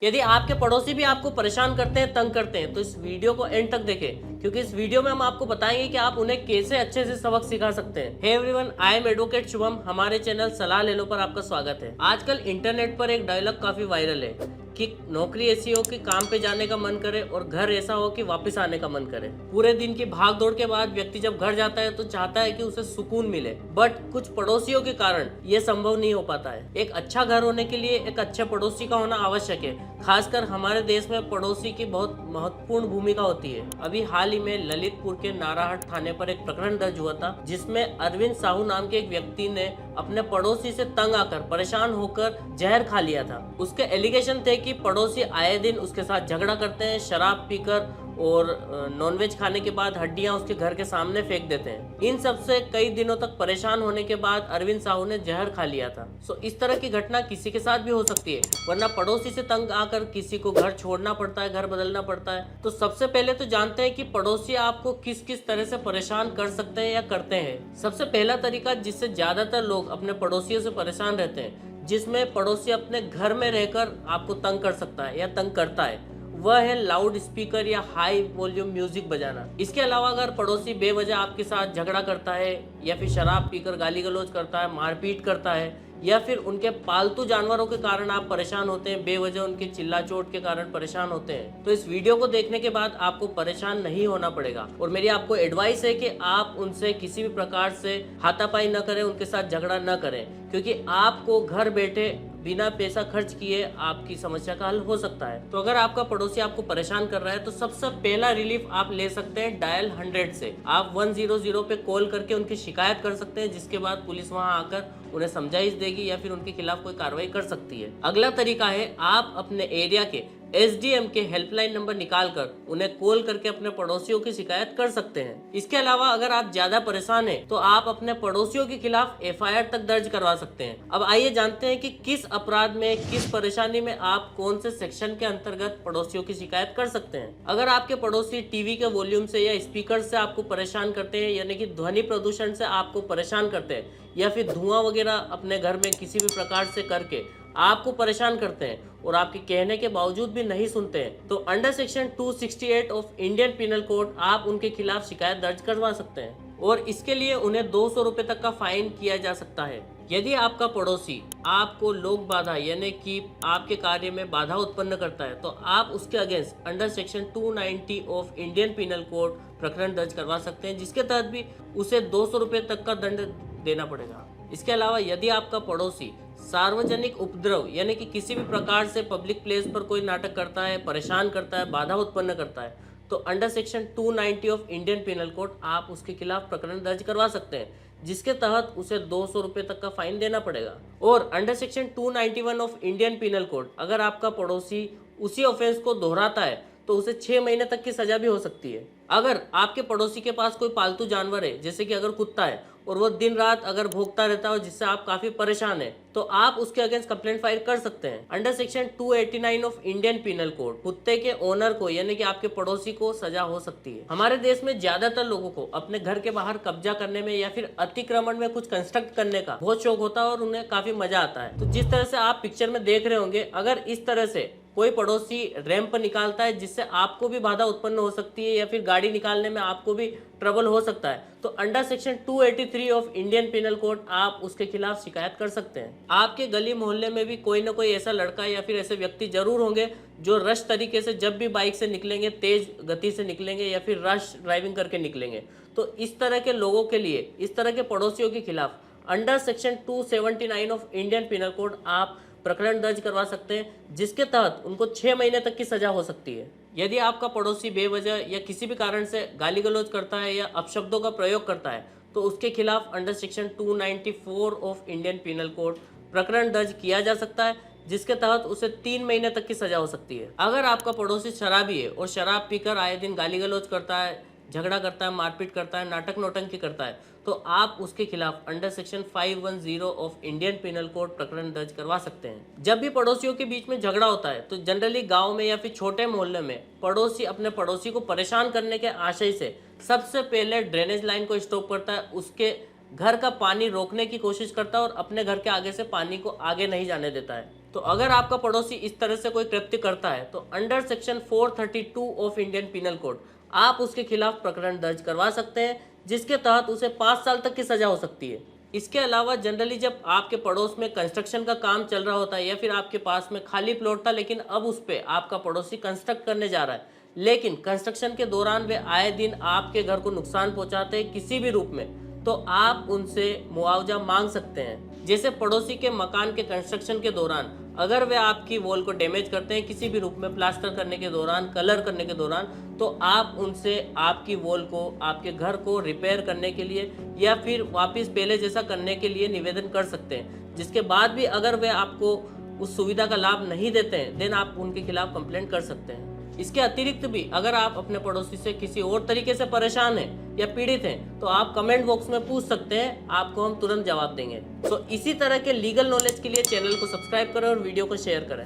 यदि आपके पड़ोसी भी आपको परेशान करते हैं, तंग करते हैं, तो इस वीडियो को एंड तक देखें, क्योंकि इस वीडियो में हम आपको बताएंगे कि आप उन्हें कैसे अच्छे से सबक सिखा सकते हैं। Hey everyone, I am advocate Shubham. हमारे चैनल सलाह ले लो पर आपका स्वागत है। आजकल इंटरनेट पर एक डायलॉग काफी वायरल है कि नौकरी ऐसी हो कि काम पे जाने का मन करे और घर ऐसा हो कि वापस आने का मन करे। पूरे दिन की भाग दौड़ के बाद व्यक्ति जब घर जाता है तो चाहता है कि उसे सुकून मिले, बट कुछ पड़ोसियों के कारण ये संभव नहीं हो पाता है। एक अच्छा घर होने के लिए एक अच्छे पड़ोसी का होना आवश्यक है। खासकर हमारे देश में पड़ोसी की बहुत महत्वपूर्ण भूमिका होती है। अभी हाल ही में ललितपुर के नारायण थाने पर एक प्रकरण दर्ज हुआ था, जिसमें अरविंद साहू नाम के एक व्यक्ति ने अपने पड़ोसी से तंग आकर, परेशान होकर जहर खा लिया था। उसके एलिगेशन थे कि पड़ोसी आए दिन उसके साथ झगड़ा करते हैं, शराब पीकर और नॉनवेज खाने के बाद हड्डियां उसके घर के सामने फेंक देते हैं। इन सब से कई दिनों तक परेशान होने के बाद अरविंद साहू ने जहर खा लिया था। इस तरह की घटना किसी के साथ भी हो सकती है, वरना पड़ोसी से तंग आकर किसी को घर छोड़ना पड़ता है, घर बदलना पड़ता है। तो सबसे पहले तो जानते हैं कि पड़ोसी आपको किस किस तरह से परेशान कर सकते हैं या करते हैं। सबसे पहला तरीका, जिससे ज्यादातर लोग अपने पड़ोसियों से परेशान रहते हैं, जिसमें पड़ोसी अपने घर में रहकर आपको तंग कर सकता है या तंग करता है, वह है लाउड स्पीकर या हाई वॉल्यूम म्यूजिक बजाना। इसके अलावा अगर पड़ोसी बेवजह आपके साथ झगड़ा करता है या फिर शराब पीकर गाली गलौज करता है, मारपीट करता है, या फिर उनके पालतू जानवरों के कारण आप परेशान होते हैं, बेवजह उनकी चिल्ला चोट के कारण परेशान होते हैं, तो इस वीडियो को देखने के बाद आपको परेशान नहीं होना पड़ेगा। और मेरी आपको एडवाइस है कि आप उनसे किसी भी प्रकार से हाथापाई न करें, उनके साथ झगड़ा न करें, क्योंकि आपको घर बैठे बिना पैसा खर्च किए आपकी समस्या का हल हो सकता है। तो अगर आपका पड़ोसी आपको परेशान कर रहा है तो सबसे पहला रिलीफ आप ले सकते हैं डायल 100 से। आप 100 पे कॉल करके उनकी शिकायत कर सकते हैं, जिसके बाद पुलिस वहां आकर उन्हें समझाइश देगी या फिर उनके खिलाफ कोई कार्रवाई कर सकती है। अगला तरीका है, आप अपने एरिया के SDM के हेल्पलाइन नंबर निकालकर उन्हें कॉल करके अपने पड़ोसियों की शिकायत कर सकते हैं। इसके अलावा अगर आप ज्यादा परेशान हैं तो आप अपने पड़ोसियों के खिलाफ FIR तक दर्ज करवा सकते हैं। अब आइए जानते हैं कि किस अपराध में, किस परेशानी में आप कौन से सेक्शन के अंतर्गत पड़ोसियों की शिकायत कर सकते हैं। अगर आपके पड़ोसी टीवी के वॉल्यूम से या स्पीकर से आपको परेशान करते हैं, यानी कि ध्वनि प्रदूषण से आपको परेशान करते हैं, या फिर धुआं वगैरह अपने घर में किसी भी प्रकार से करके आपको परेशान करते हैं और आपके कहने के बावजूद भी नहीं सुनते हैं, तो under section 268 of Indian penal code आप उनके खिलाफ शिकायत दर्ज करवा सकते हैं और इसके लिए उन्हें 200 रुपए तक का फाइन किया जा सकता है। यदि आपका पड़ोसी आपको लोक बाधा यानी कि आपके कार्य में बाधा उत्पन्न करता है, तो आप उसके against under section 290 of Indian penal code प्रकरण दर्ज करवा सकते हैं, जिसके तहत भी उसे 200 रुपए तक का दंड देना पड़ेगा। इसके अलावा यदि आपका पड़ोसी सार्वजनिक उपद्रव यानी कि किसी भी प्रकार से पब्लिक प्लेस पर कोई नाटक करता है, परेशान करता है, बाधा उत्पन्न करता है, तो under section 290 of Indian penal code आप उसके खिलाफ प्रकरण दर्ज करवा सकते हैं, जिसके तहत उसे 200 रुपए तक का फाइन देना पड़ेगा। और under section 291 of Indian penal code, अगर आपका पड़ोसी उसी ऑफेंस को दोहराता है तो उसे 6 महीने तक की सजा भी हो सकती है। अगर आपके पड़ोसी के पास कोई पालतू जानवर है, जैसे कि अगर कुत्ता है और वो दिन रात अगर भौंकता रहता है जिससे आप काफी परेशान हैं, तो आप उसके अगेंस्ट कंप्लेंट फाइल कर सकते हैं। Under section 289 of Indian penal code कुत्ते के ओनर को यानी कि आपके पड़ोसी को सजा हो सकती है। हमारे देश में ज्यादातर लोगों को अपने घर के बाहर कब्जा करने में या फिर अतिक्रमण में कुछ कंस्ट्रक्ट करने का बहुत शौक होता है और उन्हें काफी मजा आता है। तो जिस तरह से आप पिक्चर में देख रहे होंगे, अगर इस तरह से कोई पड़ोसी रैंप निकालता है जिससे आपको भी बाधा उत्पन्न हो सकती है या फिर गाड़ी निकालने में आपको भी ट्रबल हो सकता है, तो under section 283 of Indian penal code आप उसके खिलाफ शिकायत कर सकते हैं। आपके गली मोहल्ले में भी कोई ना कोई ऐसा लड़का या फिर ऐसे व्यक्ति जरूर होंगे जो रश तरीके से जब भी बाइक से निकलेंगे, तेज गति से निकलेंगे या फिर रश ड्राइविंग करके निकलेंगे। तो इस तरह के लोगों के लिए, इस तरह के पड़ोसियों के खिलाफ under section 279 of Indian penal code आप प्रकरण दर्ज करवा सकते हैं, जिसके तहत उनको 6 महीने तक की सजा हो सकती है। यदि आपका पड़ोसी बेवजह या किसी भी कारण से गाली गलौज करता है या अपशब्दों का प्रयोग करता है, तो उसके खिलाफ under section 294 of Indian penal code प्रकरण दर्ज किया जा सकता है, जिसके तहत उसे 3 महीने तक की सजा हो सकती है। अगर आपका पड़ोसी शराबी है और शराब पीकर आए दिन गाली गलौज करता है, झगड़ा करता है, मारपीट करता है, नाटक नौटंकी करता है, तो आप उसके खिलाफ under section 510 of Indian penal code प्रकरण दर्ज करवा सकते हैं। जब भी पड़ोसियों के बीच में झगड़ा होता है तो जनरली गांव में या फिर छोटे मोहल्ले में पड़ोसी अपने पड़ोसी को परेशान करने के आशय से सबसे पहले ड्रेनेज लाइन को स्टॉप करता है, उसके घर का पानी रोकने की कोशिश करता है और अपने घर के आगे से पानी को आगे नहीं जाने देता है। तो अगर आपका पड़ोसी इस तरह से कोई कृत्य करता है तो under section 432 of Indian penal code आप उसके खिलाफ प्रकरण दर्ज करवा सकते हैं, जिसके तहत उसे 5 साल तक की सजा हो सकती है। इसके अलावा जनरली जब आपके पड़ोस में कंस्ट्रक्शन का काम चल रहा होता है या फिर आपके पास में खाली प्लॉट था लेकिन अब उस पर आपका पड़ोसी कंस्ट्रक्ट करने जा रहा है, लेकिन कंस्ट्रक्शन के दौरान वे आए दिन आपके घर को नुकसान पहुंचाते हैं किसी भी रूप में, तो आप उनसे मुआवजा मांग सकते हैं। जैसे पड़ोसी के मकान के कंस्ट्रक्शन के दौरान अगर वे आपकी वॉल को डैमेज करते हैं किसी भी रूप में, प्लास्टर करने के दौरान, कलर करने के दौरान, तो आप उनसे आपकी वॉल को, आपके घर को रिपेयर करने के लिए या फिर वापस पहले जैसा करने के लिए निवेदन कर सकते हैं। जिसके बाद भी अगर वे आपको उस सुविधा का लाभ नहीं देते हैं देन आप उनके खिलाफ कंप्लेंट कर सकते हैं। इसके अतिरिक्त भी अगर आप अपने पड़ोसी से किसी और तरीके से परेशान हैं या पीड़ित हैं तो आप कमेंट बॉक्स में पूछ सकते हैं, आपको हम तुरंत जवाब देंगे। तो इसी तरह के लीगल नॉलेज के लिए चैनल को सब्सक्राइब करें और वीडियो को शेयर करें।